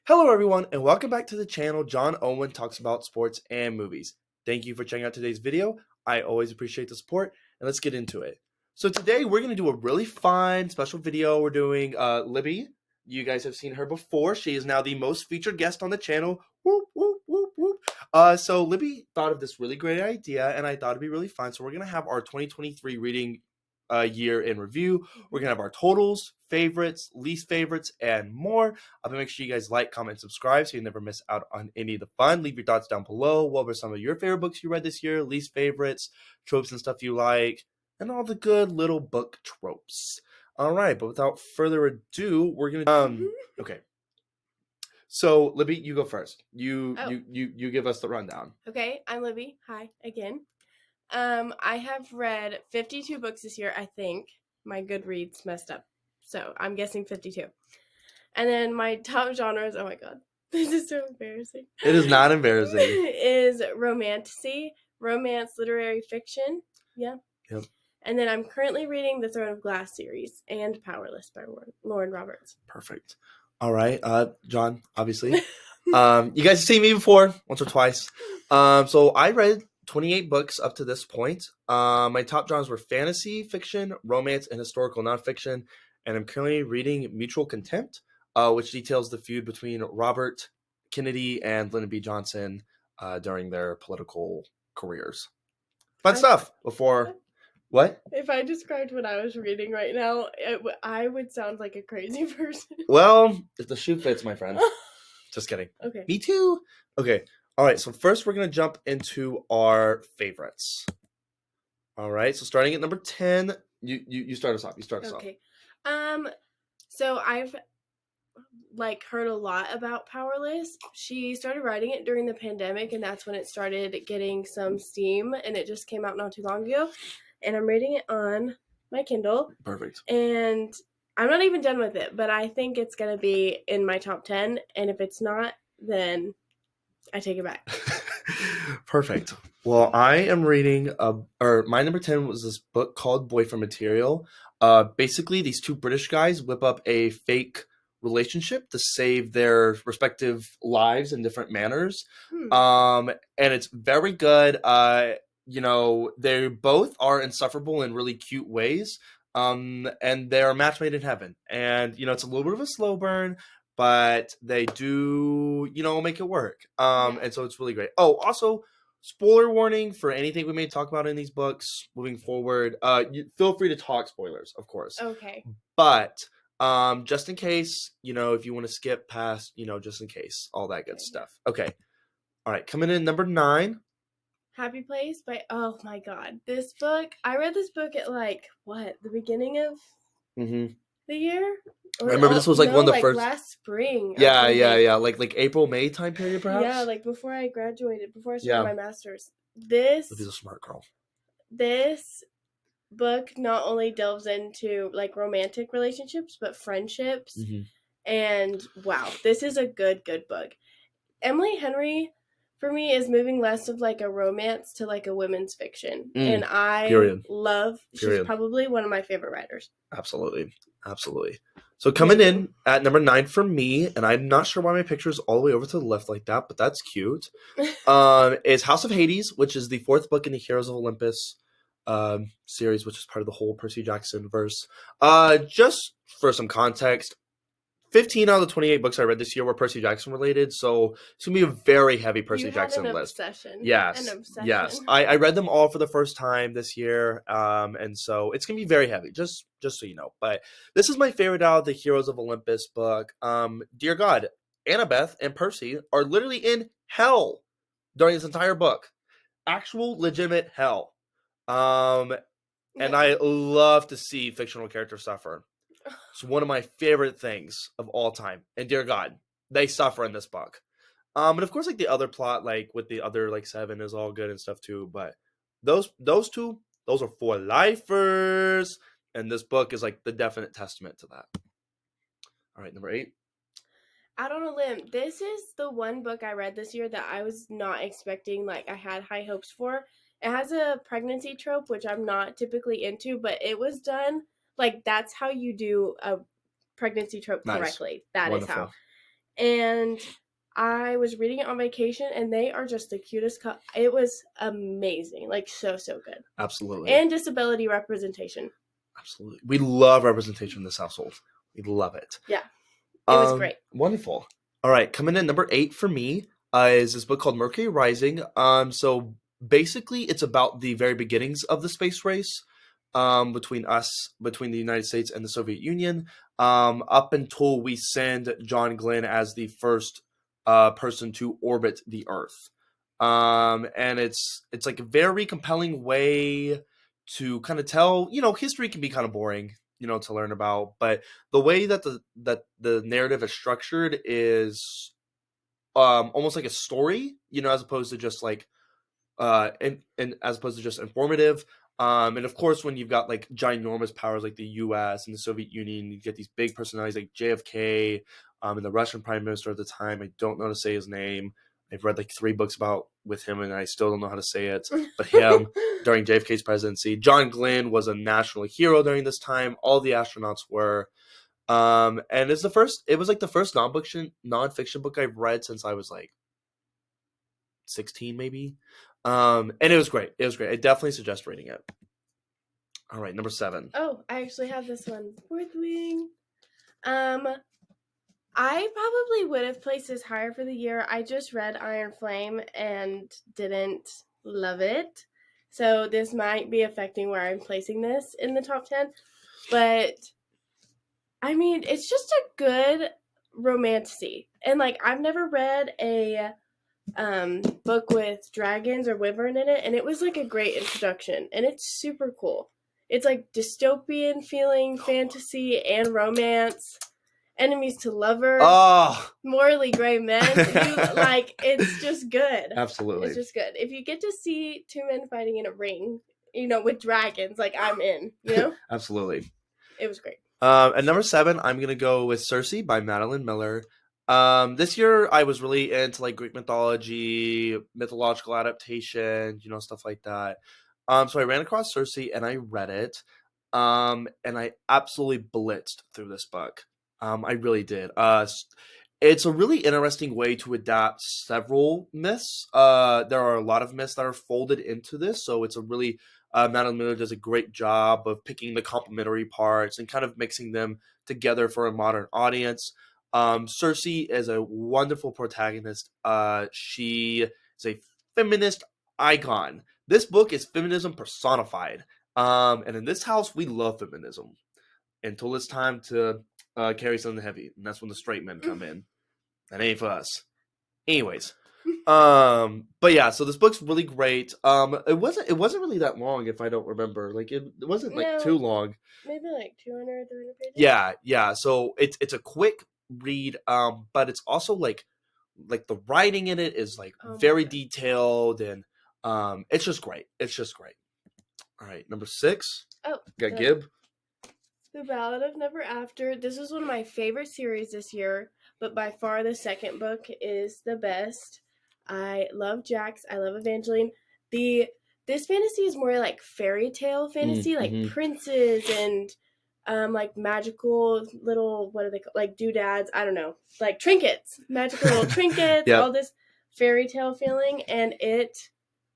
Hello, everyone, and welcome back to the channel. John Owen talks about sports and movies. Thank you for checking out today's video. I always appreciate the support, and let's get into it. So today we're going to do a really fun special video. We're doing Libby. You guys have seen her before. She is now the most featured guest on the channel. Whoop, whoop, whoop, whoop. So Libby thought of this really great idea, and I thought it'd be really fun. So we're going to have our 2023 reading year in review. We're going to have our totals, favorites, least favorites, and more. Make sure you guys like, comment, subscribe so you never miss out on any of the fun. Leave your thoughts down below. What were some of your favorite books you read this year, least favorites, tropes and stuff you like, and all the good little book tropes. All right, but without further ado, we're gonna okay. So Libby, you go first. You give us the rundown. Okay, I'm Libby. Hi again. I have read 52 books this year, I think. My Goodreads messed up, so I'm guessing 52. And then my top genres, oh my god, this is so embarrassing. It is not embarrassing. Is romantasy, romance, literary fiction. Yeah. Yep. And then I'm currently reading the Throne of Glass series and Powerless by Lauren Roberts. Perfect. All right, John, obviously. You guys have seen me before, once or twice. So I read 28 books up to this point. My top genres were fantasy, fiction, romance, and historical nonfiction. And I'm currently reading Mutual Contempt, which details the feud between Robert Kennedy and Lyndon B. Johnson during their political careers. Fun stuff before... What? If I described what I was reading right now, I would sound like a crazy person. Well, if the shoe fits, my friend. Just kidding. Okay. Me too. Okay. All right. So first, we're going to jump into our favorites. All right. So starting at number 10, you start us off. You start us off. Okay. So I've heard a lot about Powerless. She started writing it during the pandemic, and that's when it started getting some steam, and it just came out not too long ago. And I'm reading it on my Kindle. Perfect. And I'm not even done with it, but I think it's going to be in my top 10. And if it's not, then I take it back. Perfect. Well, I am reading, my number 10 was this book called Boyfriend Material. Basically, these two British guys whip up a fake relationship to save their respective lives in different manners. And it's very good. They both are insufferable in really cute ways. And they're a match made in heaven. And, it's a little bit of a slow burn, but they do, make it work. And so it's really great. Oh, also, spoiler warning for anything we may talk about in these books moving forward. Feel free to talk spoilers, of course. Okay. But just in case, if you want to skip past, just in case, all that good stuff. Okay. All right. Coming in number 9. Happy Place by, oh my god, this book, I read this book at the beginning of the year? I remember this was one of the first. Last spring. Yeah. Like April, May time period, perhaps? Yeah, before I graduated, before I started my master's. This is a smart girl. This book not only delves into romantic relationships, but friendships. And wow, this is a good book. Emily Henry, for me, is moving less of a romance to a women's fiction. And I love, she's probably one of my favorite writers. Absolutely. So coming in at number 9 for me, and I'm not sure why my picture is all the way over to the left like that, but that's cute, is House of Hades, which is the 4th book in the Heroes of Olympus series, which is part of the whole Percy Jackson verse. Just for some context, 15 out of the 28 books I read this year were Percy Jackson related, so it's going to be a very heavy Percy Jackson list. Yes. I read them all for the first time this year, and so it's going to be very heavy, just so you know. But this is my favorite out of the Heroes of Olympus book. Dear God, Annabeth and Percy are literally in hell during this entire book. Actual, legitimate hell. And I love to see fictional characters suffer. It's one of my favorite things of all time. And dear God, they suffer in this book. And of course, the other plot, with the other 7 is all good and stuff too. But those two, those are for lifers. And this book is the definite testament to that. All right, number 8. Out on a Limb. This is the one book I read this year that I was not expecting. I had high hopes for. It has a pregnancy trope, which I'm not typically into, but it was done. That's how you do a pregnancy trope correctly. Nice. That Wonderful. Is how. and I was reading it on vacation, and they are just the cutest couple. It was amazing, like so good. Absolutely. And disability representation. Absolutely. We love representation in this household. We love it. Yeah. It was great. Wonderful. All right, coming in number 8 for me is this book called Mercury Rising. So basically, it's about the very beginnings of the space race between the United States and the Soviet Union, up until we send John Glenn as the first person to orbit the Earth. And it's like a very compelling way to kind of tell. History can be kind of boring, to learn about, but the way that the narrative is structured is almost like a story, as opposed to just like and as opposed to just informative. And of course, when you've got like ginormous powers like the U.S. and the Soviet Union, you get these big personalities like JFK, and the Russian Prime Minister at the time. I don't know how to say his name. I've read like 3 books with him, and I still don't know how to say it. But him during JFK's presidency, John Glenn was a national hero during this time. All the astronauts were, and it was the first nonfiction book I've read since I was like 16, maybe. And it was great. I definitely suggest reading it. All right, number 7. Oh, I actually have this one. Fourth Wing. I probably would have placed this higher for the year. I just read Iron Flame and didn't love it. So this might be affecting where I'm placing this in the top 10. But, I mean, it's just a good romantasy. And, like, I've never read a book with dragons or wyvern in it, and it was, like, a great introduction. And it's super cool. It's, like, dystopian feeling, fantasy, and romance. Enemies to lovers, morally gray men. It's just good. Absolutely. It's just good. If you get to see 2 men fighting in a ring, with dragons, like, I'm in, Absolutely. It was great. At number 7, I'm going to go with Circe by Madeline Miller. This year, I was really into, like, Greek mythology, mythological adaptation, stuff like that. So I ran across Circe, and I read it, and I absolutely blitzed through this book. I really did. It's a really interesting way to adapt several myths. There are a lot of myths that are folded into this, so it's a really Madeline Miller does a great job of picking the complementary parts and kind of mixing them together for a modern audience. Circe is a wonderful protagonist. She is a feminist icon. This book is feminism personified. And in this house, we love feminism until it's time to carry something heavy, and that's when the straight men come in. That ain't for us. Anyways, but yeah, so this book's really great. It wasn't really that long, if I don't remember. Like it wasn't like too long. Maybe like 200, 300 pages. Yeah. So it's a quick read, but it's also like the writing in it is like very detailed, and it's just great. All right, number 6. Oh, got Gib. The Ballad of Never After. This is one of my favorite series this year, but by far the second book is the best. I love Jax. I love Evangeline. This fantasy is more like fairy tale fantasy, like princes and like magical little, what are they called? Like doodads. I don't know. Like trinkets. Magical little trinkets. Yep. All this fairy tale feeling, and it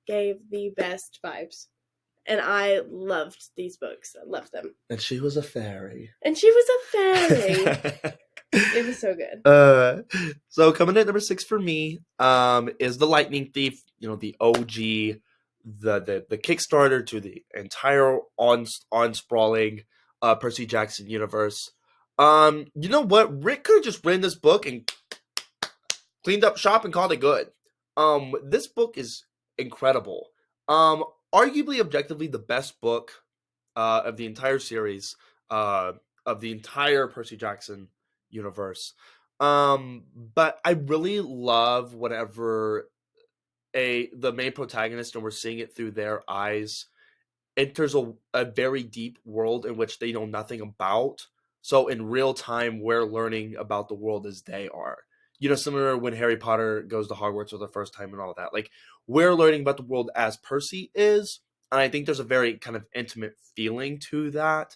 gave the best vibes. And I loved these books. I loved them. And she was a fairy. It was so good. So coming in at number 6 for me is The Lightning Thief. The OG, the Kickstarter to the entire on-sprawling Percy Jackson universe. You know what? Rick could have just written this book and cleaned up shop and called it good. This book is incredible. Arguably, objectively, the best book of the entire series, of the entire Percy Jackson universe. But I really love whenever the main protagonist, and we're seeing it through their eyes, enters a very deep world in which they know nothing about. So in real time, we're learning about the world as they are. Similar when Harry Potter goes to Hogwarts for the first time and all that. Like, we're learning about the world as Percy is, and I think there's a very kind of intimate feeling to that.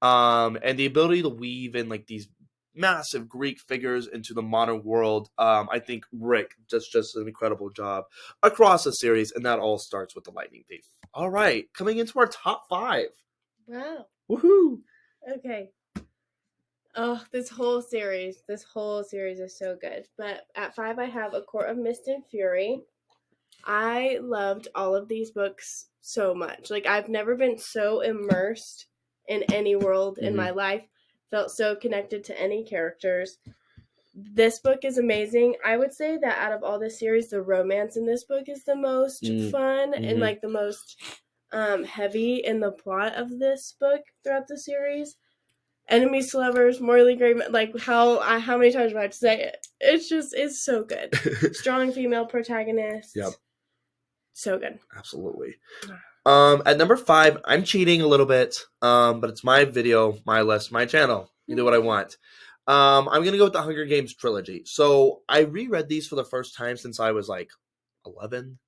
And the ability to weave in like these massive Greek figures into the modern world. I think Rick does just an incredible job across the series, and that all starts with The Lightning Thief. All right, coming into our top 5. Wow. Woohoo! Okay. Oh, this whole series is so good. But at 5, I have A Court of Mist and Fury. I loved all of these books so much. Like, I've never been so immersed in any world in my life, felt so connected to any characters. This book is amazing. I would say that out of all this series, the romance in this book is the most fun and like the most heavy in the plot of this book throughout the series. Enemies to lovers, morally great, like how many times do I have to say it? It's so good. Strong female protagonist. Yep. So good. Absolutely. At number 5, I'm cheating a little bit, but it's my video, my list, my channel. You do what I want. I'm going to go with the Hunger Games trilogy. So I reread these for the first time since I was like 11.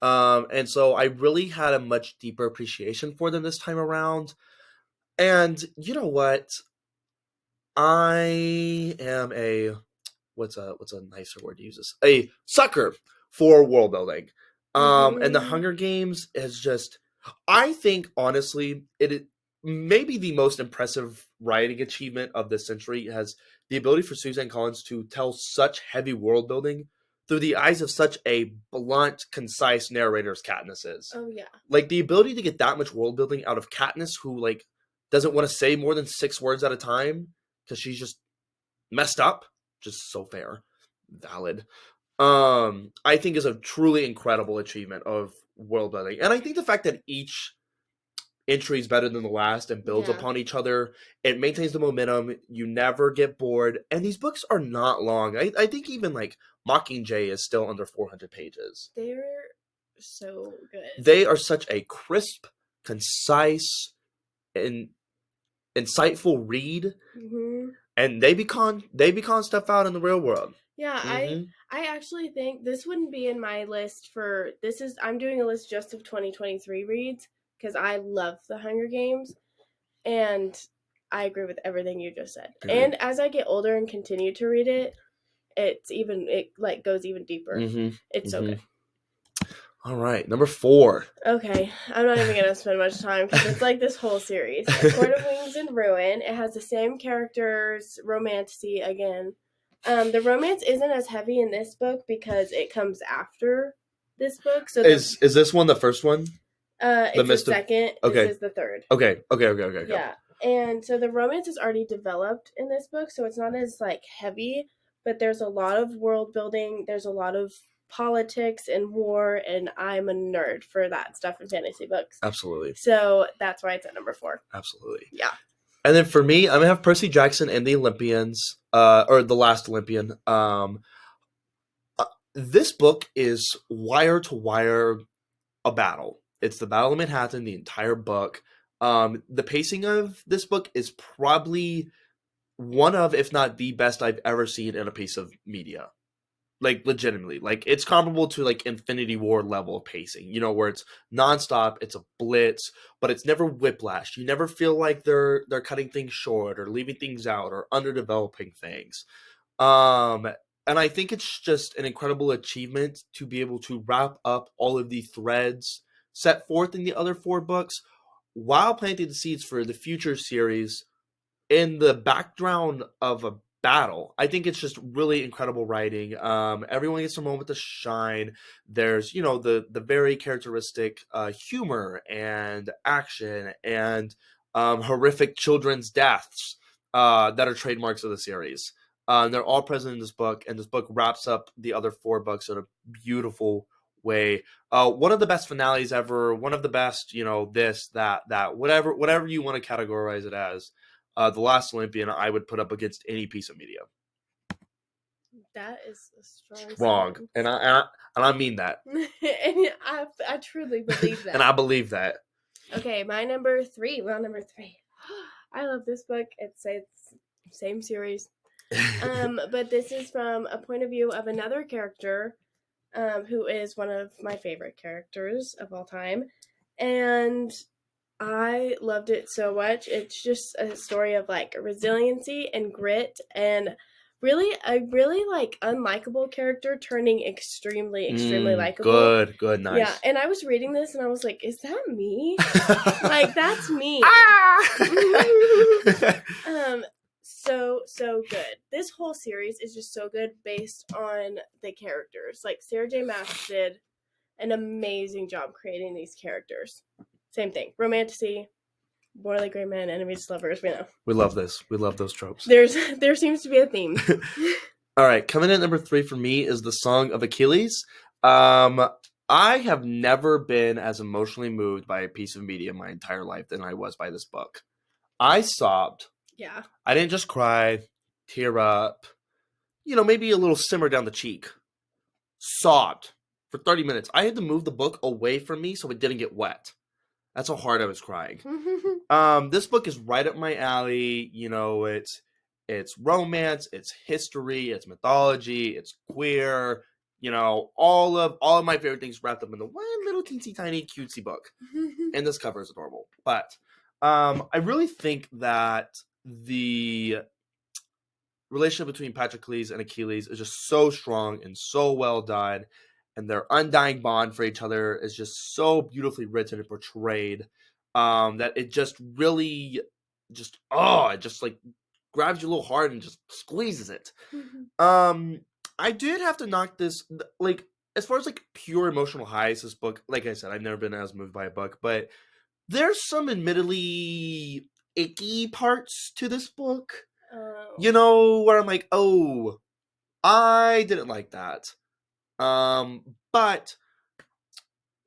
And so I really had a much deeper appreciation for them this time around. And you know what? I am what's a nicer word to use this? A sucker for world building. And the Hunger Games is just, I think honestly, it may be the most impressive writing achievement of this century. It has the ability for Suzanne Collins to tell such heavy world building through the eyes of such a blunt, concise narrator as Katniss is. Oh yeah. Like the ability to get that much world building out of Katniss, who like doesn't want to say more than 6 words at a time because she's just messed up. Just so fair, valid. I think is a truly incredible achievement of world building, and I think the fact that each entry is better than the last and builds upon each other, it maintains the momentum. You never get bored, and these books are not long. I think even like Mockingjay is still under 400 pages. They're so good. They are such a crisp, concise, and insightful read, and they become stuff out in the real world. Yeah, I actually think this wouldn't be in my list for I'm doing a list just of 2023 reads because I love the Hunger Games, and I agree with everything you just said. And as I get older and continue to read it, it like goes even deeper. It's so good. All right, number 4. Okay, I'm not even gonna spend much time because it's like this whole series. A Court of Wings and Ruin. It has the same characters, romantasy again. The romance isn't as heavy in this book because it comes after this book. So is this one the first one? It's the second. Okay. This is the third. Okay. Yeah, and so the romance is already developed in this book, so it's not as like heavy, but there's a lot of world building. There's a lot of politics and war, and I'm a nerd for that stuff in fantasy books. Absolutely. So that's why it's at number 4. Absolutely. Yeah. And then for me, I'm gonna have Percy Jackson and the Olympians, or the Last Olympian. This book is wire to wire a battle. It's the Battle of Manhattan, the entire book. The pacing of this book is probably one of, if not the best I've ever seen in a piece of media. Like legitimately, like it's comparable to like Infinity War level of pacing, you know, where it's nonstop, it's a blitz, but it's never whiplash. You never feel like they're cutting things short or leaving things out or underdeveloping things. And I think it's just an incredible achievement to be able to wrap up all of the threads set forth in the other 4 books while planting the seeds for the future series in the background of a battle. I think it's just really incredible writing. Everyone gets a moment to shine. There's, you know, the very characteristic humor and action and horrific children's deaths that are trademarks of the series. They're all present in this book, and this book wraps up the other 4 books in a beautiful way. One of the best finales ever, one of the best, you know, this, that, whatever you want to categorize it as. The Last Olympian, I would put up against any piece of media. That is a strong sentence. And I mean that. And I truly believe that. And I believe that. Okay, my number 3. We're on number 3. I love this book. It's same series. But this is from a point of view of another character, who is one of my favorite characters of all time, and I loved it so much. It's just a story of like resiliency and grit and really a really like unlikable character turning extremely likable. Good, Yeah, nice. and I was reading this and I was like, is that me? Like that's me. Ah! So good. This whole series is just so good based on the characters. Like Sarah J. Maas did an amazing job creating these characters. Same thing. Romantasy, Morally Gray Men, Enemies to Lovers, we know. We love this. We love those tropes. There seems to be a theme. All right, coming in at number 3 for me is the Song of Achilles. I have never been as emotionally moved by a piece of media my entire life than I was by this book. I sobbed. Yeah. I didn't just cry, tear up, maybe a little simmer down the cheek. Sobbed for 30 minutes. I had to move the book away from me so it didn't get wet. That's how hard I was crying. This book is right up my alley. It's romance, it's history, it's mythology, it's queer. All of my favorite things wrapped up in the one little teensy tiny cutesy book. And this cover is adorable. But I really think that the relationship between Patroclus and Achilles is just so strong and so well done. And their undying bond for each other is just so beautifully written and portrayed that it just really it just like grabs you a little hard and just squeezes it. I did have to knock this, like, as far as like pure emotional highs, this book, like I said, I've never been as moved by a book, but there's some admittedly icky parts to this book. Where I'm like, oh, I didn't like that. But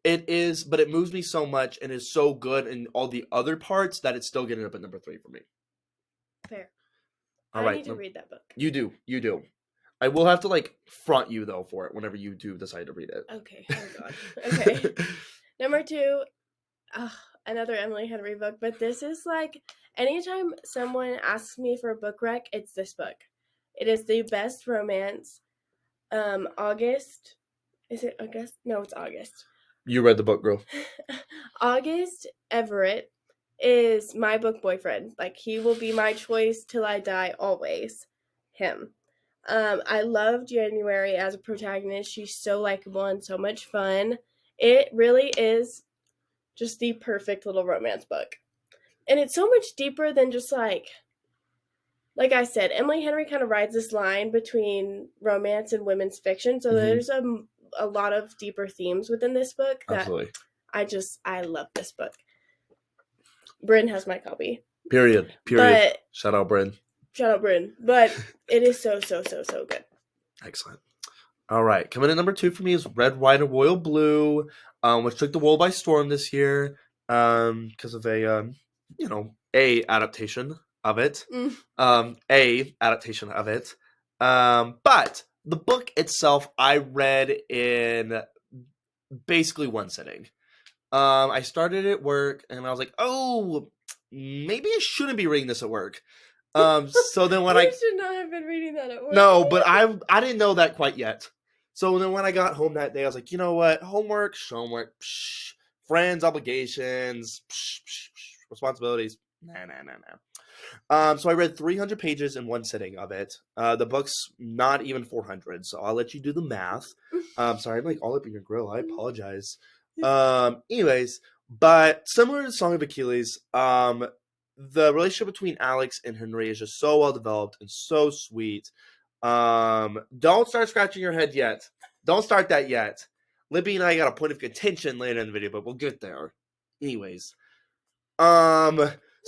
it moves me so much and is so good in all the other parts that it's still getting up at number 3 for me. Fair. All I right, need to read that book. You do. I will have to like front you though for it whenever you do decide to read it. Okay. Oh God. Okay. Number 2, another Emily Henry book, but this is like anytime someone asks me for a book rec, it's this book. It is the best romance. August. Is it August? No, it's August. You read the book, girl. August Everett is my book boyfriend. Like, he will be my choice till I die, always. Him. I love January as a protagonist. She's so likable and so much fun. It really is just the perfect little romance book. And it's so much deeper than just like I said, Emily Henry kind of rides this line between romance and women's fiction. So there's a lot of deeper themes within this book that Absolutely. I love this book. Bryn has my copy. Period. But, shout out Bryn. But it is so good. Excellent. All right. Coming in number 2 for me is Red, White, and Royal Blue, which took the world by storm this year because of a adaptation of it. But the book itself I read in basically one sitting. I started at work and I was like, oh, maybe I shouldn't be reading this at work. So then when I should not have been reading that at work. No, but I didn't know that quite yet. So then when I got home that day, I was like, you know what? Homework, friends, obligations, responsibilities. Nah. So I read 300 pages in one sitting of it. The book's not even 400, so I'll let you do the math. Sorry, I'm like all up in your grill. I apologize. Anyways, but similar to Song of Achilles, the relationship between Alex and Henry is just so well developed and so sweet. Don't start scratching your head yet. Don't start that yet. Libby and I got a point of contention later in the video, but we'll get there. Anyways.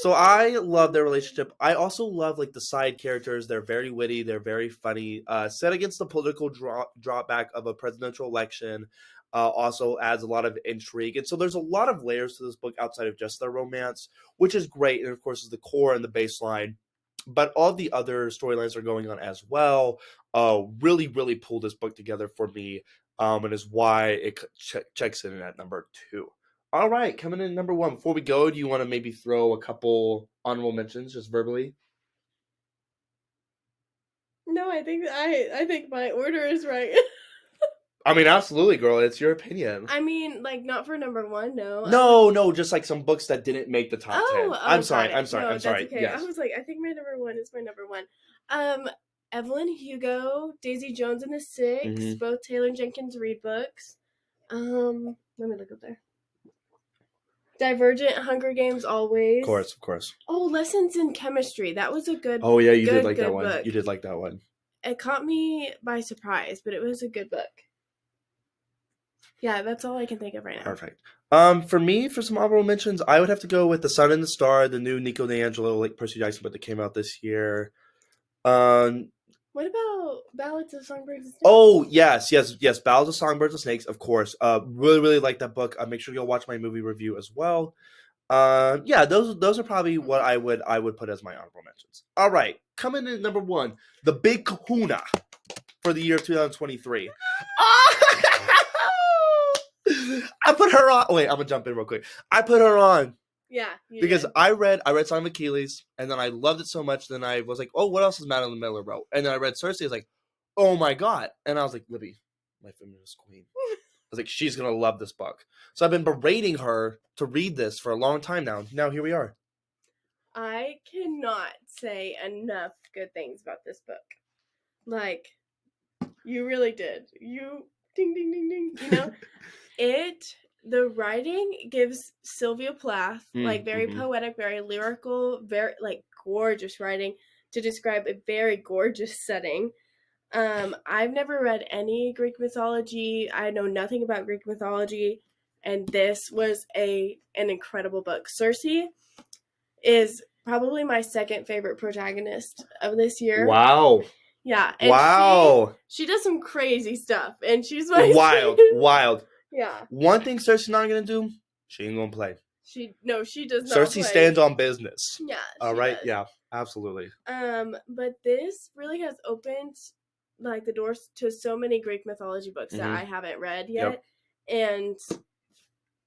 So I love their relationship. I also love like the side characters. They're very witty. They're very funny. Set against the political drawback of a presidential election also adds a lot of intrigue. And so there's a lot of layers to this book outside of just their romance, which is great. And of course is the core and the baseline. But all the other storylines are going on as well. Really, really pull this book together for me. And is why it checks in at number 2. All right, coming in number 1. Before we go, do you want to maybe throw a couple honorable mentions just verbally? No, I think my order is right. I mean, absolutely, girl. It's your opinion. I mean, like, not for number one, no. No, just like some books that didn't make the top 10. Oh, I'm sorry. got it. No, I'm sorry. that's okay. Yes. I was like, I think my number one is my number one. Evelyn Hugo, Daisy Jones and the 6 Mhm. both Taylor Jenkins Reid books. Let me look up there. Divergent, Hunger Games, Always. Of course. Oh, Lessons in Chemistry. That was a good. Oh yeah, you good, did like that good one. book. You did like that one. It caught me by surprise, but it was a good book. Yeah, that's all I can think of right now. Perfect. For me, for some honorable mentions, I would have to go with The Sun and the Star, the new Nico D'Angelo, like Percy Jackson book that came out this year. What about Ballads of Songbirds and Snakes? Oh yes. Ballads of Songbirds and Snakes, of course. Really like that book. Make sure you go watch my movie review as well. Yeah, those are probably what I would put as my honorable mentions. All right, coming in at number one, the Big Kahuna for the year 2023. I put her on. Wait, I'm gonna jump in real quick. I put her on. Yeah. Because I read Son of Achilles, and then I loved it so much. Then I was like, oh, what else has Madeline Miller wrote? And then I read Cersei. I was like, oh my god! And I was like, Libby, my feminist queen. I was like, she's gonna love this book. So I've been berating her to read this for a long time now. Now here we are. I cannot say enough good things about this book. Like, you really did. You ding ding ding ding. You know, the writing gives Sylvia Plath like very poetic, very lyrical, very like gorgeous writing to describe a very gorgeous setting. I've never read any Greek mythology. I know nothing about Greek mythology, and this was an incredible book. Cersei is probably my second favorite protagonist of this year. Wow. Yeah. And wow. She does some crazy stuff, and she's wild. Yeah. One thing Cersei's not gonna do, she ain't gonna play. She does not. Cersei stands on business. Yeah. All right. Does. Yeah. Absolutely. But this really has opened like the doors to so many Greek mythology books that I haven't read yet, and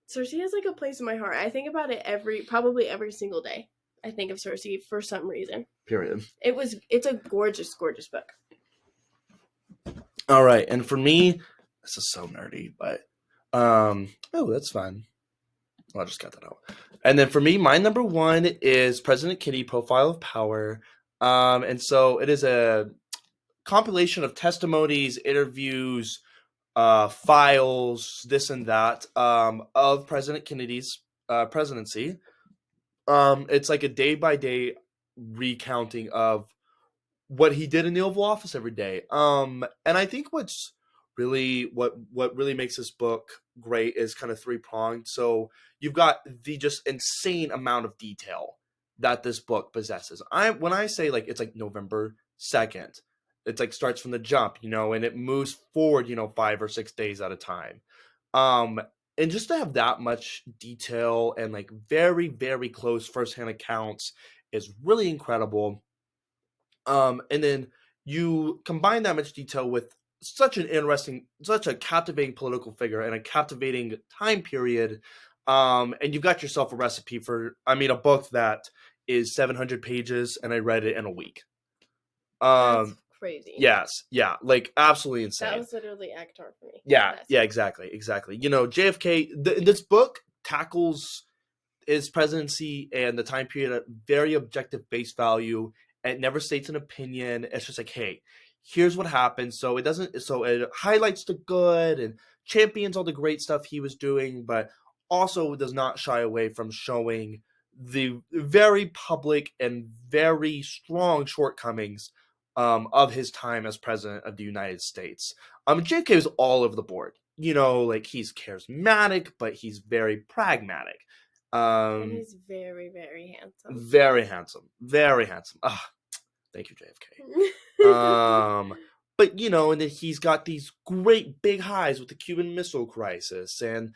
Cersei has like a place in my heart. I think about it probably every single day. I think of Cersei for some reason. Period. It's a gorgeous, gorgeous book. All right, and for me, this is so nerdy, but oh, that's fine. I'll just cut that out. And then for me, my number one is President Kitty: Profile of Power. And so it is a compilation of testimonies, interviews, files, this and that, of President Kennedy's presidency. It's like a day-by-day recounting of what he did in the Oval Office every day. And I think what really makes this book great is kind of three-pronged. So you've got the just insane amount of detail that this book possesses. When I say like it's like November 2nd, it's like starts from the jump, and it moves forward, 5 or 6 days at a time. And just to have that much detail and like very, very close firsthand accounts is really incredible. And then you combine that much detail with such a captivating political figure and a captivating time period. And you've got yourself a recipe for, a book that is 700 pages, and I read it in a week. That's crazy. Yes. Yeah. Like absolutely insane. That was literally Avatar for me. Yeah. Yeah, exactly. JFK, this book tackles his presidency and the time period at very objective face value. It never states an opinion. It's just like, hey, here's what happened. So it highlights the good and champions all the great stuff he was doing, but also does not shy away from showing the very public and very strong shortcomings of his time as president of the United States. JFK was all over the board. He's charismatic, but he's very pragmatic. And he's very, very handsome. Very handsome. Very handsome. Thank you, JFK. But, and then he's got these great big highs with the Cuban Missile Crisis and,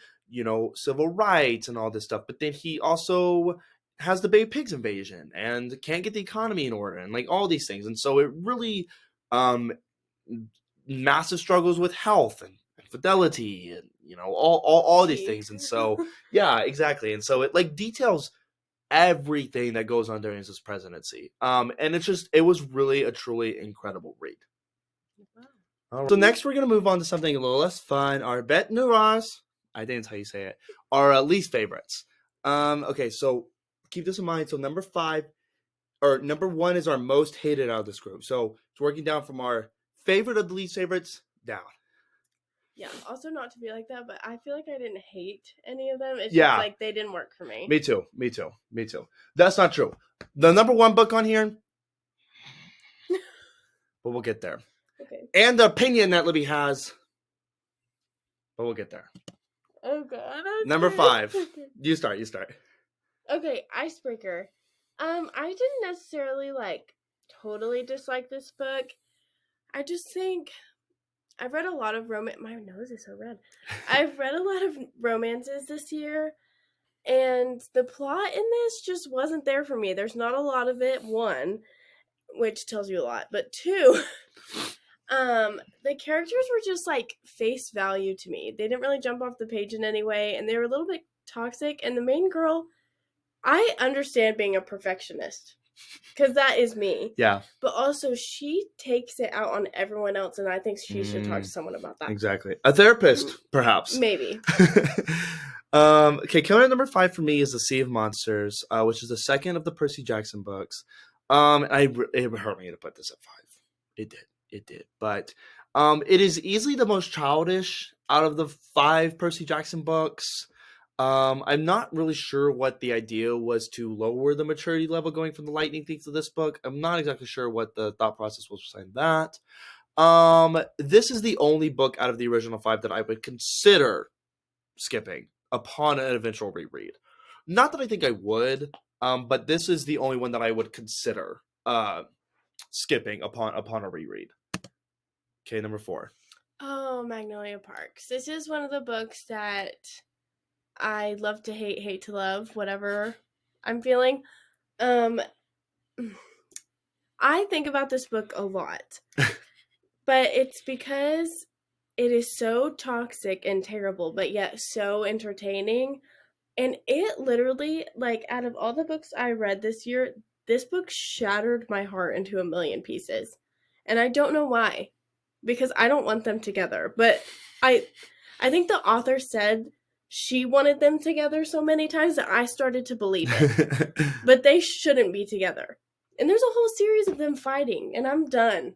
civil rights and all this stuff. But then he also has the Bay of Pigs invasion and can't get the economy in order and like all these things. And so it really massive struggles with health and fidelity and all these things. And so yeah, exactly. And so it like details everything that goes on during his presidency. And it was really a truly incredible read. Wow. All right. So next we're going to move on to something a little less fun. Our bet noires. I think that's how you say it. Our least favorites. Okay, so keep this in mind. So number 1 is our most hated out of this group. So it's working down from our favorite of the least favorites down. Yeah, also not to be like that, but I feel like I didn't hate any of them. It's Yeah. just like they didn't work for me. Me too. That's not true. The number 1 book on here, but we'll get there. Okay. And the opinion that Libby has, but we'll get there. Oh god. Number 5. You start. Okay, Icebreaker. I didn't necessarily totally dislike this book. I just think I've read a lot of my nose is so red. I've read a lot of romances this year, and the plot in this just wasn't there for me. There's not a lot of it, 1, which tells you a lot, but 2, the characters were just face value to me. They didn't really jump off the page in any way, and they were a little bit toxic, and the main girl, I understand being a perfectionist, because that is me. Yeah. But also, she takes it out on everyone else, and I think she should talk to someone about that. Exactly. A therapist, perhaps. Maybe. Okay, coming at number 5 for me is The Sea of Monsters, which is the second of the Percy Jackson books. It hurt me to put this at 5. It did. But it is easily the most childish out of the 5 Percy Jackson books. I'm not really sure what the idea was to lower the maturity level going from the Lightning Thief to this book. I'm not exactly sure what the thought process was behind that. This is the only book out of the original 5 that I would consider skipping upon an eventual reread. Not that I think I would, but this is the only one that I would consider skipping upon a reread. Okay, number 4. Oh, Magnolia Parks. This is one of the books that I love to hate to love, whatever I'm feeling. I think about this book a lot. But it's because it is so toxic and terrible, but yet so entertaining. And it literally, out of all the books I read this year, this book shattered my heart into a million pieces. And I don't know why. Because I don't want them together. But I think the author said she wanted them together so many times that I started to believe it. But they shouldn't be together. And there's a whole series of them fighting, and I'm done.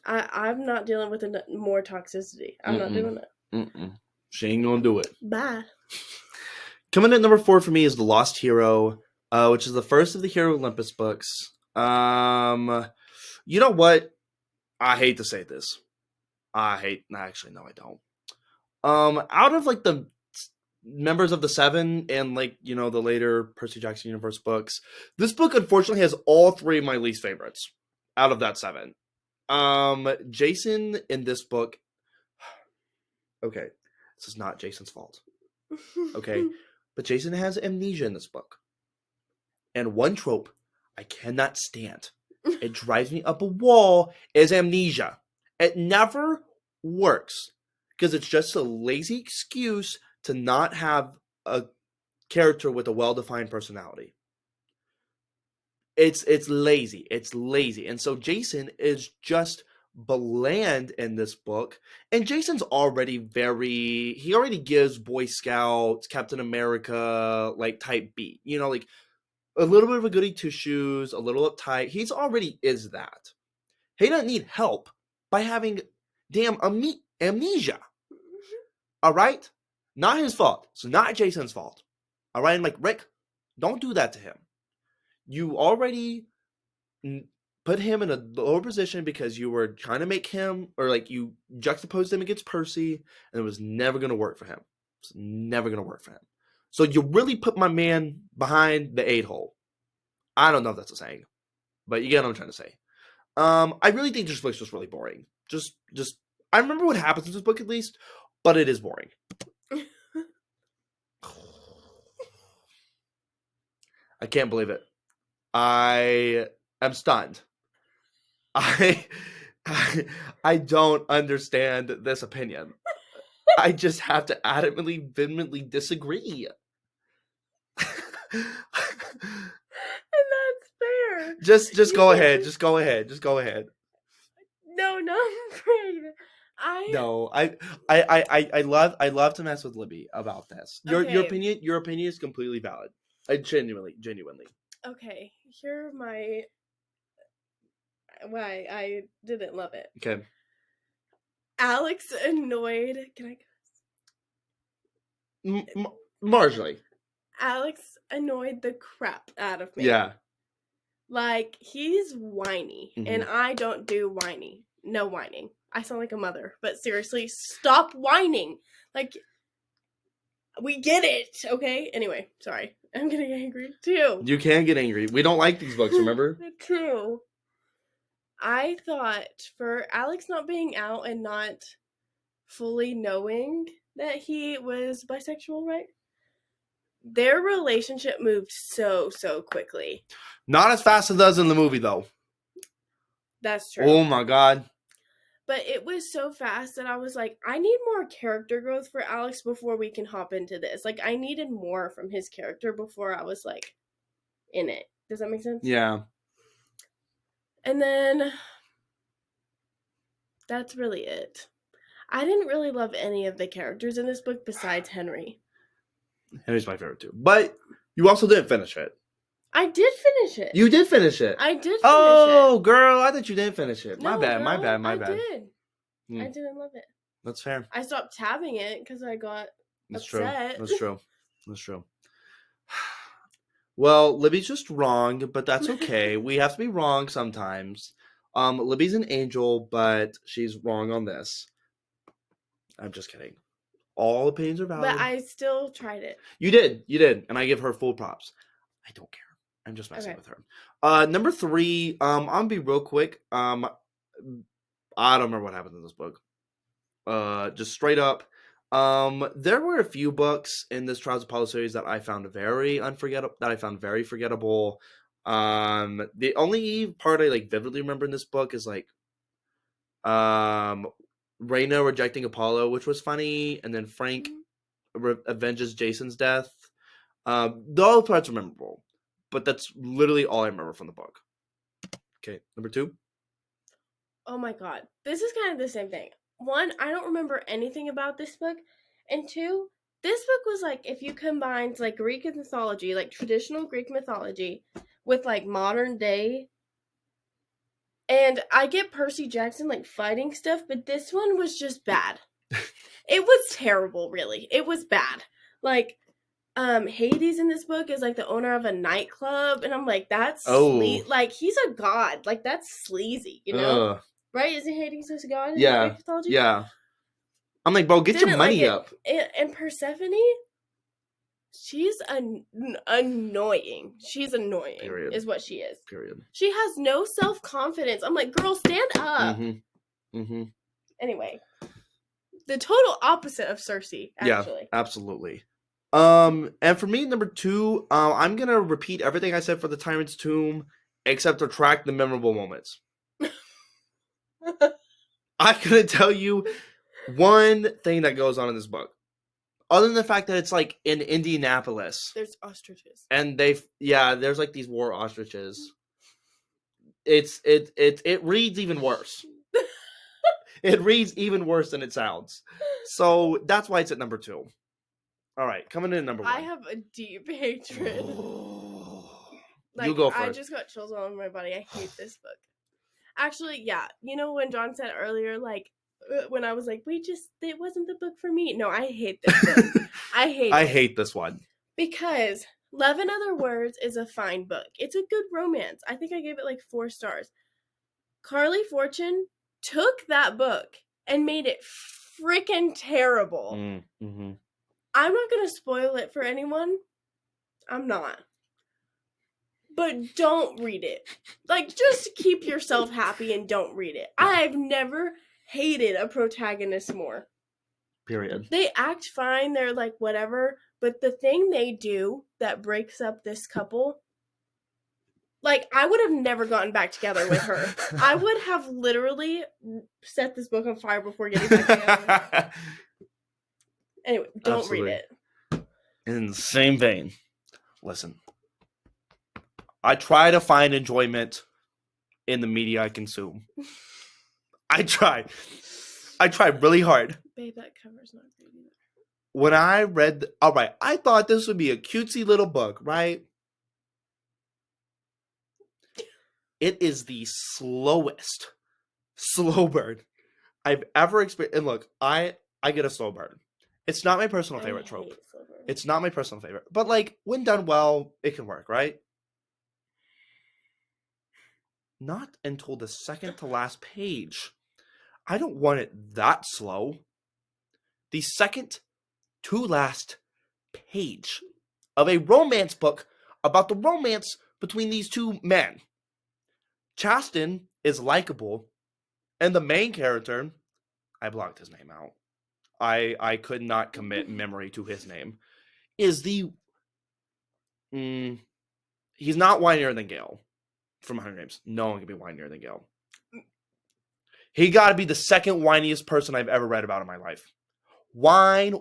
I'm not dealing with more toxicity. I'm not doing it. She ain't gonna do it. Bye. Coming at number 4 for me is The Lost Hero, which is the first of the Hero Olympus books. You know what? I hate to say this. Actually, no, I don't. Out of the members of the 7 and the later Percy Jackson universe books, this book unfortunately has all 3 of my least favorites out of that 7. Jason in this book, okay, this is not Jason's fault, okay, but Jason has amnesia in this book, and one trope I cannot stand, it drives me up a wall, is amnesia. It never works. Because it's just a lazy excuse to not have a character with a well-defined personality. It's lazy. It's lazy. And so Jason is just bland in this book. And Jason's already he already gives Boy Scouts, Captain America, type beat. A little bit of a goody two-shoes, a little uptight. He's already is that. He doesn't need help by having damn amnesia. All right? Not his fault. It's not Jason's fault. All right? I'm Rick, don't do that to him. You already put him in a lower position because you were trying to make him, or you juxtaposed him against Percy, and it was never going to work for him. It's never going to work for him. So you really put my man behind the 8-hole. I don't know if that's a saying, but you get what I'm trying to say. I really think this book's just really boring. Just I remember what happens in this book at least, but it is boring. I can't believe it. I am stunned. I don't understand this opinion. I just have to adamantly, vehemently disagree. And that's fair. Just go ahead. Just go ahead. No, No, I'm afraid. No, I love to mess with Libby about this. Your Okay. your opinion is completely valid. I genuinely. Okay, here are my why I didn't love it. Okay. Alex annoyed. Can I? Marginally. Alex annoyed the crap out of me. Yeah. Like, he's whiny, and I don't do whiny. No whining. I sound like a mother, but seriously, stop whining. Like, we get it, okay? Anyway, sorry. I'm getting angry, too. You can get angry. We don't like these books, remember? True. I thought for Alex not being out and not fully knowing that he was bisexual, right? Their relationship moved so quickly. Not as fast as it does in the movie, though. That's true. Oh my god. But it was so fast that I was like, I need more character growth for Alex before we can hop into this. Like, I needed more from his character before I was, like, in it. Does that make sense? Yeah. And then that's really it. I didn't really love any of the characters in this book besides Henry. Henry's my favorite too. But you also didn't finish it. I did finish it. You did finish it. I did finish it. Oh, girl, I thought you didn't finish it. No, My bad. girl, I did. I didn't love it. That's fair. I stopped tabbing it because I got That's upset. true. That's true. Well, Libby's just wrong, but that's okay. We have to be wrong sometimes. Libby's an angel, but she's wrong on this. I'm just kidding. All opinions are valid. But I still tried it. You did, and I give her full props. I don't care. I'm just messing with her. Number 3. I'm gonna be real quick. I don't remember what happened in this book. Just straight up. There were a few books in this Trials of Apollo series that I found very unforgettable. That I found very forgettable. The only part I like vividly remember in this book is like, Raina rejecting Apollo, which was funny, and then Frank avenges Jason's death. The other parts are memorable, but that's literally all I remember from the book. Okay, number 2. Oh my god, this is kind of the same thing. 1, I don't remember anything about this book, and 2, this book was like if you combined like Greek mythology, like traditional Greek mythology, with like modern day. And I get Percy Jackson like fighting stuff, but this one was just bad. It was terrible, really. It was bad. Like, Hades in this book is like the owner of a nightclub, and I'm like, that's like he's a god. Like, that's sleazy, you know? Right? Isn't Hades a god in Greek mythology? Yeah. I'm like, bro, get your money up. And Persephone, she's annoying. She's annoying. Period. Is what she is. Period. She has no self-confidence. I'm like, girl, stand up. Anyway, the total opposite of Cersei, actually. Yeah, absolutely. And for me, number 2, I'm gonna repeat everything I said for the Tyrant's Tomb, except retract the memorable moments. I couldn't tell you one thing that goes on in this book. Other than the fact that it's like in Indianapolis. There's ostriches. And there's like these war ostriches. It reads even worse. It reads even worse than it sounds. So that's why it's at number 2. All right, coming in at number 1. I have a deep hatred. Like, you go first. I just got chills all over my body. I hate this book. Actually, yeah. You know when John said earlier, like, when I was like, it wasn't the book for me. No, I hate this book. I hate this one. Because Love in Other Words is a fine book. It's a good romance. I think I gave it like 4 stars. Carly Fortune took that book and made it freaking terrible. Mm-hmm. I'm not going to spoil it for anyone. I'm not. But don't read it. Like, just keep yourself happy and don't read it. I've never hated a protagonist more. Period. They act fine. They're like, whatever. But the thing they do that breaks up this couple, like, I would have never gotten back together with her. I would have literally set this book on fire before getting back together. Anyway, don't read it. In the same vein, listen. I try to find enjoyment in the media I consume. I tried. I tried really hard. Babe, that cover's not great either. When I read, all right, I thought this would be a cutesy little book, right? It is the slowest slow burn I've ever experienced. And look, I get a slow burn. It's not my personal favorite trope. hate slow burn. It's not my personal favorite. But like, when done well, it can work, right? Not until the second to last page. I don't want it that slow. The second to last page of a romance book about the romance between these two men. Chasten is likable, and the main character, I blocked his name out. I could not commit memory to his name. Is the he's not whinier than Gale from Hunger Games. No one can be whinier than Gale. He got to be the second whiniest person I've ever read about in my life. Whine.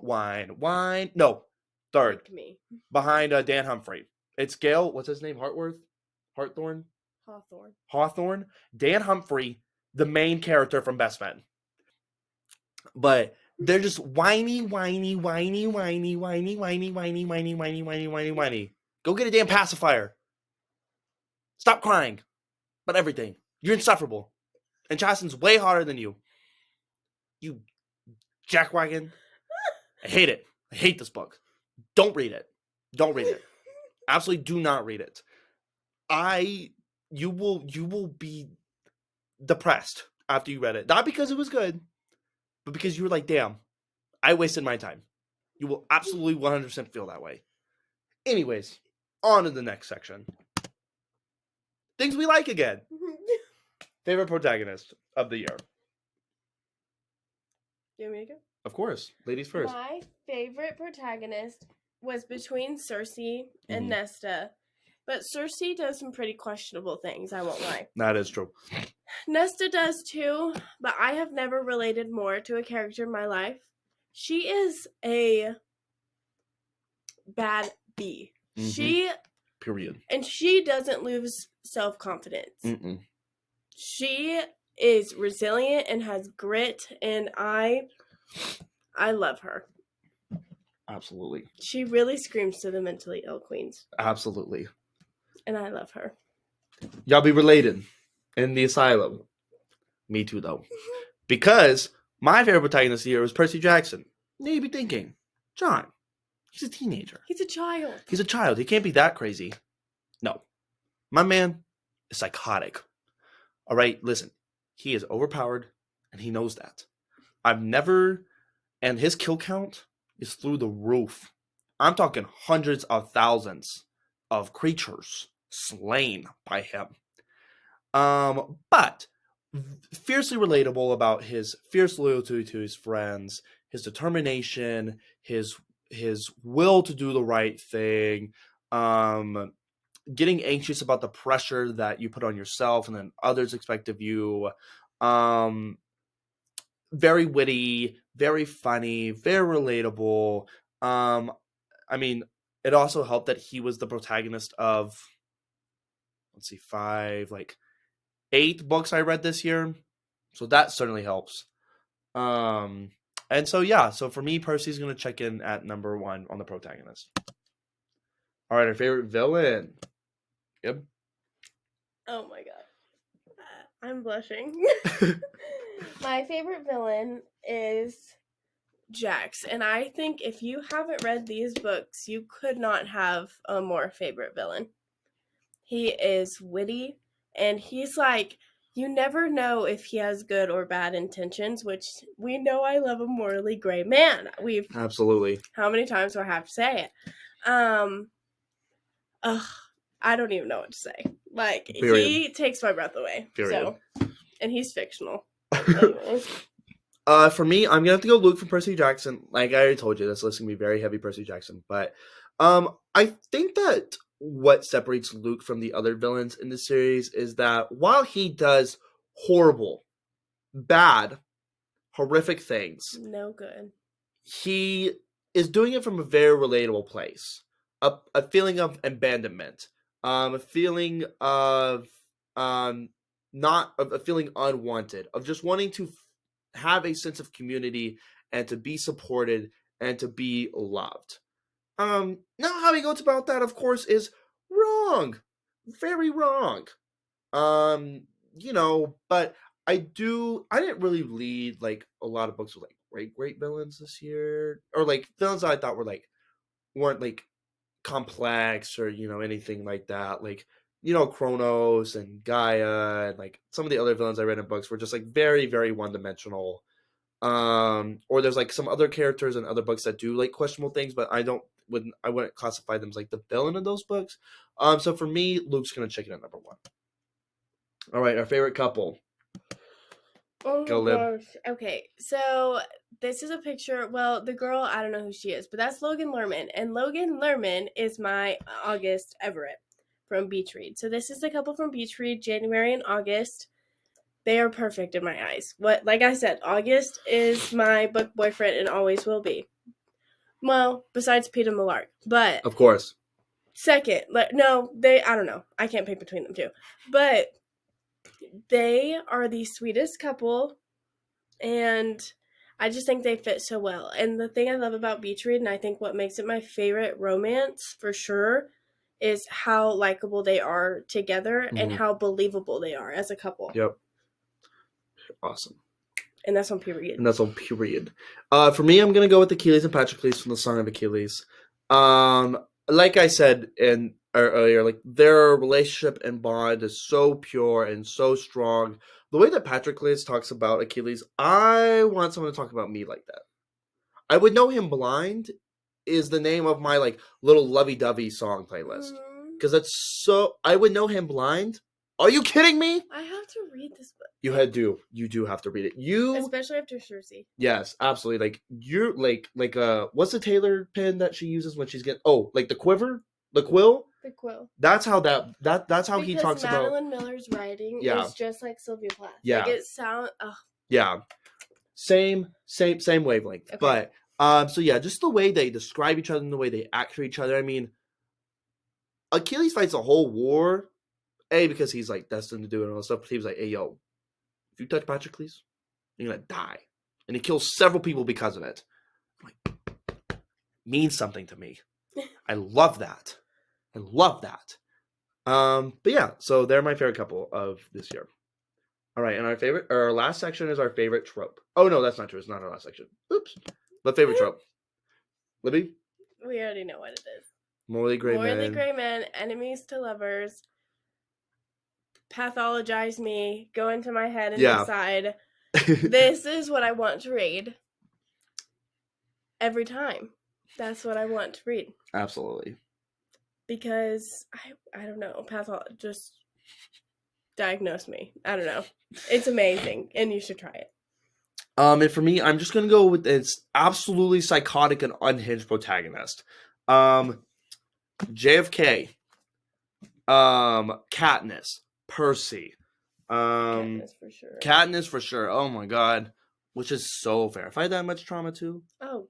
No, third. Like me. Behind Dan Humphrey. It's Gale. What's his name? Hawthorne? Hawthorne. Dan Humphrey, the main character from Best Men. But they're just whiny. Go get a damn pacifier. Stop crying. About everything. You're insufferable. And Chasten's way harder than you. You jackwagon. I hate it. I hate this book. Don't read it. Don't read it. Absolutely do not read it. You will be depressed after you read it. Not because it was good, but because you were like, damn, I wasted my time. You will absolutely 100% feel that way. Anyways, on to the next section. Things we like again. Favorite protagonist of the year. You want me to go? Of course. Ladies first. My favorite protagonist was between Cersei and Nesta. But Cersei does some pretty questionable things, I won't lie. That is true. Nesta does too, but I have never related more to a character in my life. She is a bad bee. Period. And she doesn't lose self-confidence. She is resilient and has grit, and I love her. Absolutely. She really screams to the mentally ill queens. Absolutely. And I love her. Y'all be related in the asylum. Me too, though. Because my favorite protagonist here was Percy Jackson. Now you be thinking, John, he's a teenager. He's a child. He's a child. He can't be that crazy. No. My man is psychotic. All right, listen. He is overpowered, and he knows that. And his kill count is through the roof. I'm talking hundreds of thousands of creatures slain by him. But fiercely relatable about his fierce loyalty to his friends, his determination, his will to do the right thing, getting anxious about the pressure that you put on yourself and then others expect of you. Very witty, very funny, very relatable. I mean, it also helped that he was the protagonist of, 8 books I read this year. So that certainly helps. And so, yeah. So for me, Percy's going to check in at number 1 on the protagonist. All right, our favorite villain. Yep. Oh my god. I'm blushing. My favorite villain is Jax. And I think if you haven't read these books, you could not have a more favorite villain. He is witty, and he's like, you never know if he has good or bad intentions, which we know I love a morally gray man. Absolutely. How many times do I have to say it? I don't even know what to say. Like, Period. He takes my breath away. Period. So, and he's fictional. Anyways. For me, I'm gonna have to go Luke from Percy Jackson. Like I already told you, this list is gonna be very heavy Percy Jackson. But I think that what separates Luke from the other villains in the series is that while he does horrible, bad, horrific things, No good. he is doing it from a very relatable place. A feeling of abandonment, a feeling of not of feeling unwanted, of just wanting to have a sense of community and to be supported and to be loved. Now how he goes about that, of course, is wrong, very wrong. But I didn't really read like a lot of books with like great villains this year, or like villains that I thought weren't like complex or anything like that. Like Kronos and Gaia and like some of the other villains I read in books were just like very very one dimensional. Or there's like some other characters in other books that do like questionable things, but I wouldn't classify them as like the villain in those books. So for me, Luke's gonna check it at number 1. All right, our favorite couple. Oh Go, my Lib. gosh. Okay, so this is a picture. Well, the girl, I don't know who she is, but that's Logan Lerman. And Logan Lerman is my August Everett from Beach Read. So this is the couple from Beach Read, January and August. They are perfect in my eyes. Like I said, August is my book boyfriend and always will be. Well, besides Peter Millark. But Of course. second, I don't know. I can't pick between them two. But they are the sweetest couple, and I just think they fit so well. And the thing I love about Beach Read, and I think what makes it my favorite romance for sure, is how likable they are together and how believable they are as a couple. Yep. Awesome. And that's on period. For me, I'm gonna go with Achilles and Patroclus from the Song of Achilles. Like I said earlier, like their relationship and bond is so pure and so strong. The way that Patroclus talks about Achilles, I want someone to talk about me like that. I Would Know Him Blind is the name of my like little lovey-dovey song playlist. Because that's so... I Would Know Him Blind? Are you kidding me? I have to read this book. You do have to read it. Especially after Cersei. Yes, absolutely. Like you're like what's the Taylor pen that she uses when she's getting like the quiver? The quill? The quill. That's how that's how he talks about Madeline Miller's writing is just like Sylvia Plath. Yeah. Like it sounds Yeah. Same wavelength. Okay. But so yeah, just the way they describe each other and the way they act for each other. I mean, Achilles fights a whole war, because he's like destined to do it and all that stuff, but he was like, hey yo, if you touch Patroclus, you're gonna die. And he kills several people because of it. Like, means something to me. I love that. But yeah, so they're my favorite couple of this year. All right, and our last section is our favorite trope. Oh no, that's not true. It's not our last section. Oops. But favorite trope. Libby? We already know what it is. Morally gray men, enemies to lovers, pathologize me, go into my head and decide this is what I want to read every time. That's what I want to read. Absolutely. Because I don't know, just diagnose me. I don't know. It's amazing, and you should try it. And for me, I'm just gonna go with its absolutely psychotic and unhinged protagonist. JFK. Katniss. Percy. Katniss for sure. Oh my god. Which is so fair. If I had that much trauma too. Oh.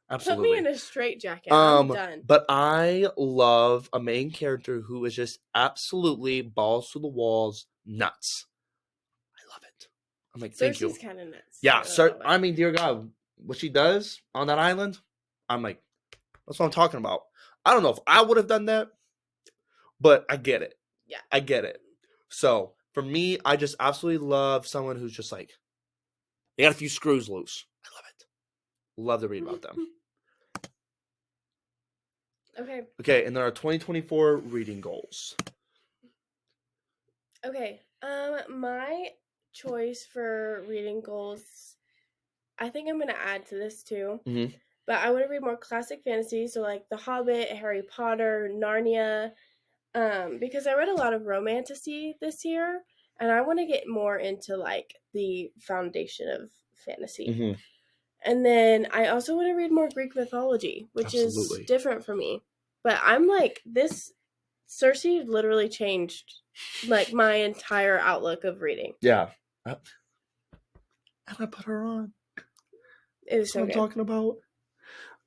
Absolutely. Put me in a straitjacket. I'm done. But I love a main character who is just absolutely balls to the walls nuts. I love it. I'm like, thank you. Cersei's kind of nuts. Yeah, I mean, dear God, what she does on that island, I'm like, that's what I'm talking about. I don't know if I would have done that, but I get it. Yeah. I get it. So, for me, I just absolutely love someone who's just like, they got a few screws loose. I love it. Love to read about them. Okay, and there are 2024 reading goals. Okay, my choice for reading goals, I think I'm going to add to this too. Mm-hmm. But I want to read more classic fantasy, so like The Hobbit, Harry Potter, Narnia, because I read a lot of romantasy this year, and I want to get more into like the foundation of fantasy. Mm-hmm. And then I also want to read more Greek mythology, which is different for me. But I'm like, this Cersei literally changed like my entire outlook of reading. Yeah. And I put her on. It was That's what I'm talking about.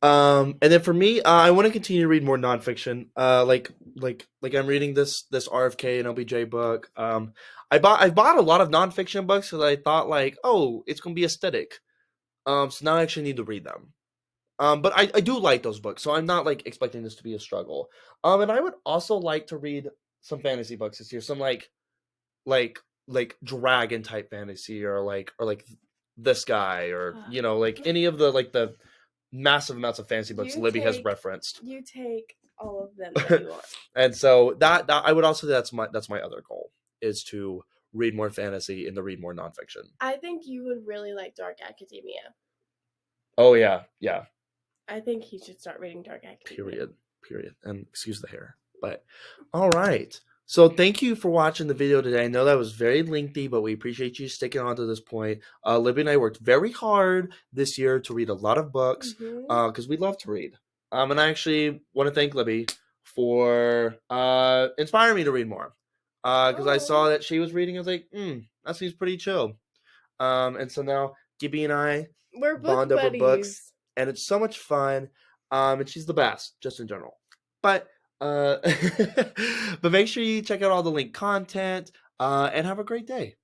And then for me, I want to continue to read more nonfiction. Like I'm reading this RFK and LBJ book. I've bought a lot of nonfiction books because I thought like, oh, it's gonna be aesthetic. So now I actually need to read them. But I do like those books, so I'm not like expecting this to be a struggle. And I would also like to read some fantasy books this year, some like dragon type fantasy, or like this guy, or like any of the massive amounts of fantasy books Libby has referenced. You take all of them that you want. And so that I would also say that's my other goal, is to read more fantasy and to read more nonfiction. I think you would really like Dark Academia. Oh yeah, yeah. I think he should start reading Dark Academia. Period. And excuse the hair. But all right. So thank you for watching the video today. I know that was very lengthy, but we appreciate you sticking on to this point. Libby and I worked very hard this year to read a lot of books because we love to read. And I actually want to thank Libby for inspiring me to read more. Because I saw that she was reading. I was like, that seems pretty chill. And so now Gibby and I bond over books. And it's so much fun. And she's the best, just in general. But but make sure you check out all the linked content and have a great day.